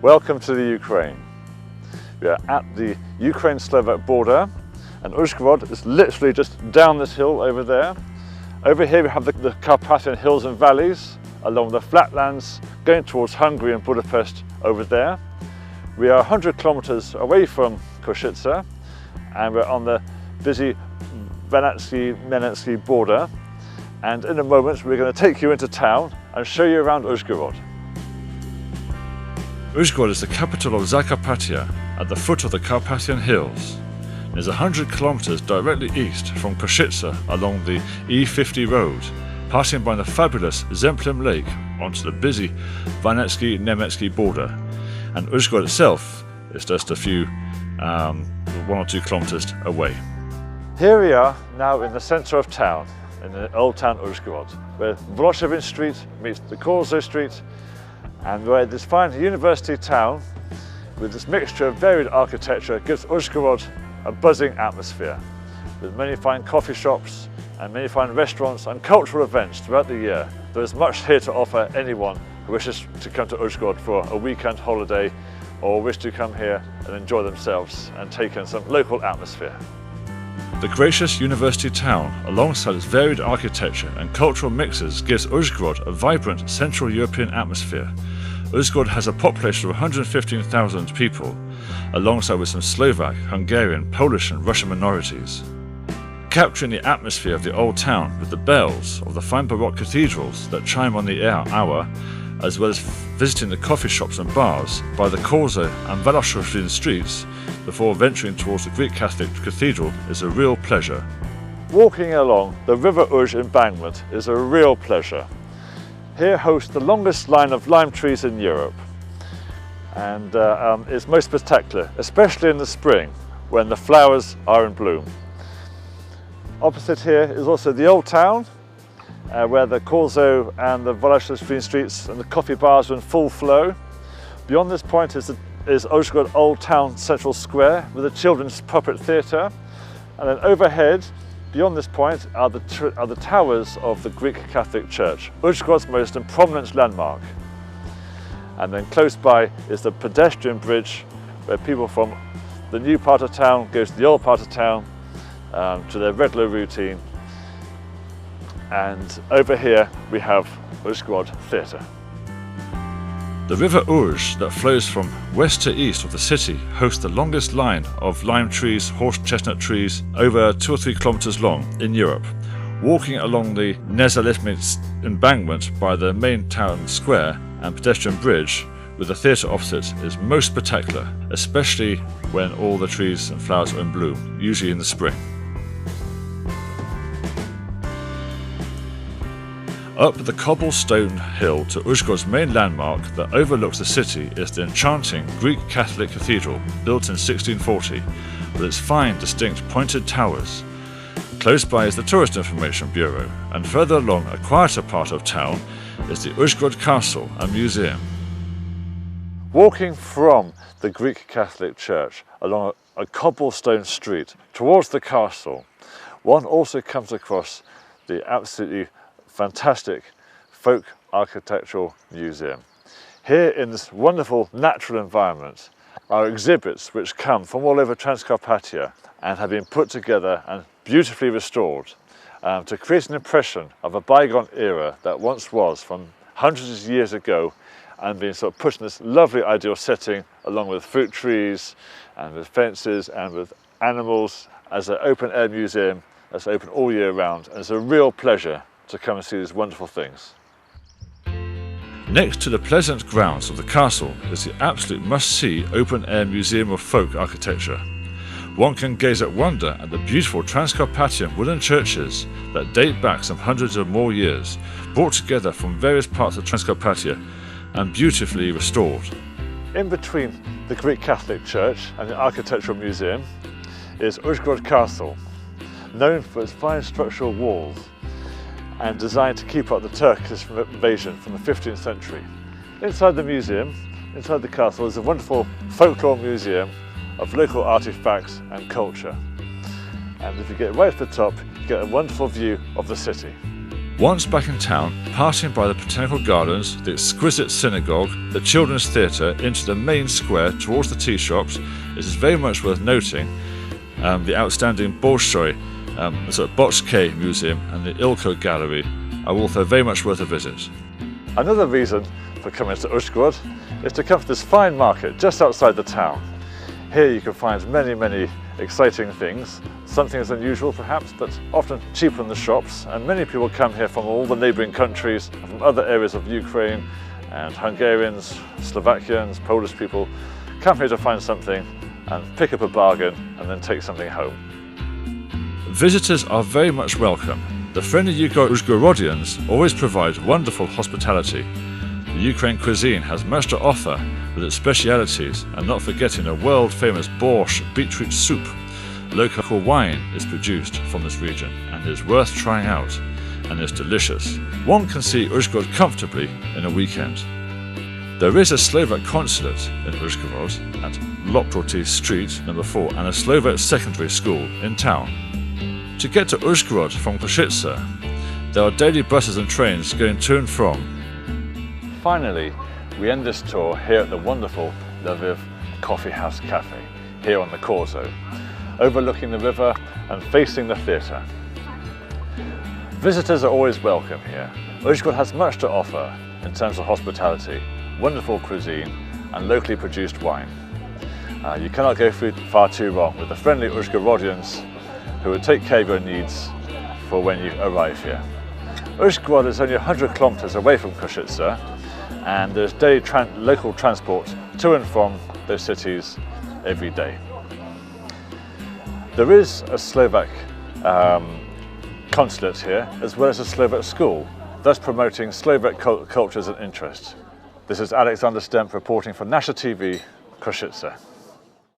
Welcome to the Ukraine. We are at the Ukraine-Slovak border, and Uzhgorod is literally just down this hill over there. Over here we have the Carpathian hills and valleys, along the flatlands going towards Hungary and Budapest over there. We are 100 kilometers away from Košice, and we're on the busy Vanetsky-Menetsky border. And in a moment we're going to take you into town and show you around Uzhgorod. Uzhgorod is the capital of Zakarpattia, at the foot of the Carpathian Hills. It is 100 kilometers directly east from Košice along the E50 road, passing by the fabulous Zemplem Lake onto the busy Vanetsky-Nemetsky border. And Uzhgorod itself is just a few, 1 or 2 kilometers away. Here we are now in the centre of town, in the old town Uzhgorod, where Włoszewin Street meets the Korzo Street, and where this fine university town with this mixture of varied architecture gives Uzhgorod a buzzing atmosphere, with many fine coffee shops and many fine restaurants and cultural events throughout the year. There is much here to offer anyone who wishes to come to Uzhgorod for a weekend holiday or wish to come here and enjoy themselves and take in some local atmosphere. The gracious university town, alongside its varied architecture and cultural mixes, gives Uzhgorod a vibrant Central European atmosphere. Uzhgorod has a population of 115,000 people, alongside with some Slovak, Hungarian, Polish and Russian minorities. Capturing the atmosphere of the old town with the bells of the fine Baroque cathedrals that chime on the hour, as well as visiting the coffee shops and bars by the Korzo and Włoszewin streets before venturing towards the Greek Catholic Cathedral is a real pleasure. Walking along the River Uzh embankment is a real pleasure. Here hosts the longest line of lime trees in Europe, and is most spectacular, especially in the spring when the flowers are in bloom. Opposite here is also the old town, where the Korzo and the Włoszewin streets and the coffee bars are in full flow. Beyond this point is Uzhgorod Old Town Central Square with a children's puppet theatre, and then overhead, beyond this point, are the towers of the Greek Catholic Church, Uzhgorod's most prominent landmark. And then close by is the pedestrian bridge, where people from the new part of town go to the old part of town to their regular routine. And over here we have Uzhgorod Theatre. The River Uzh that flows from west to east of the city hosts the longest line of lime trees, horse chestnut trees, over 2 or 3 kilometers long in Europe. Walking along the Nezalezhny embankment by the main town square and pedestrian bridge with the theatre opposite is most spectacular, especially when all the trees and flowers are in bloom, usually in the spring. Up the cobblestone hill to Uzhgorod's main landmark that overlooks the city is the enchanting Greek Catholic Cathedral, built in 1640, with its fine, distinct pointed towers. Close by is the Tourist Information Bureau, and further along a quieter part of town is the Uzhgorod Castle and Museum. Walking from the Greek Catholic Church along a cobblestone street towards the castle, one also comes across the absolutely fantastic folk architectural museum. Here in this wonderful natural environment are exhibits which come from all over Transcarpathia and have been put together and beautifully restored to create an impression of a bygone era that once was from hundreds of years ago, and being sort of put in this lovely ideal setting along with fruit trees and with fences and with animals as an open air museum that's open all year round, and it's a real pleasure to come and see these wonderful things. Next to the pleasant grounds of the castle is the absolute must-see open-air museum of folk architecture. One can gaze at wonder at the beautiful Transcarpathian wooden churches that date back some hundreds of more years, brought together from various parts of Transcarpathia and beautifully restored. In between the Greek Catholic Church and the Architectural Museum is Uzhgorod Castle, known for its fine structural walls and designed to keep out the Turkish invasion from the 15th century. Inside the museum, inside the castle, is a wonderful folklore museum of local artifacts and culture. And if you get right to the top, you get a wonderful view of the city. Once back in town, passing by the botanical gardens, the exquisite synagogue, the children's theatre into the main square towards the tea shops, it is very much worth noting the outstanding Bolshoi, the sort of Bochke Museum and the Ilko Gallery are also very much worth a visit. Another reason for coming to Uzhgorod is to come to this fine market just outside the town. Here you can find many exciting things, some things unusual perhaps, but often cheaper in the shops, and many people come here from all the neighbouring countries, from other areas of Ukraine, and Hungarians, Slovakians, Polish people come here to find something and pick up a bargain and then take something home. Visitors are very much welcome. The friendly Uzhgorodians always provide wonderful hospitality. The Ukraine cuisine has much to offer with its specialities, and not forgetting a world-famous borscht beetroot soup. Local wine is produced from this region and is worth trying out, and is delicious. One can see Uzhgorod comfortably in a weekend. There is a Slovak consulate in Uzhgorod at Loptoti Street, number 4, and a Slovak secondary school in town. To get to Uzhgorod from Košice, there are daily buses and trains going to and from. Finally, we end this tour here at the wonderful Lviv Coffee House Cafe, here on the Corso, overlooking the river and facing the theatre. Visitors are always welcome here. Uzhgorod has much to offer in terms of hospitality, wonderful cuisine and locally produced wine. You cannot go far too wrong with the friendly Uzhgorodians who will take care of your needs for when you arrive here. Uzhgorod is only 100 kilometers away from Košice, and there's daily local transport to and from those cities every day. There is a Slovak consulate here, as well as a Slovak school, thus promoting Slovak cultures and interests. This is Alexander Stemp reporting for National TV, Košice.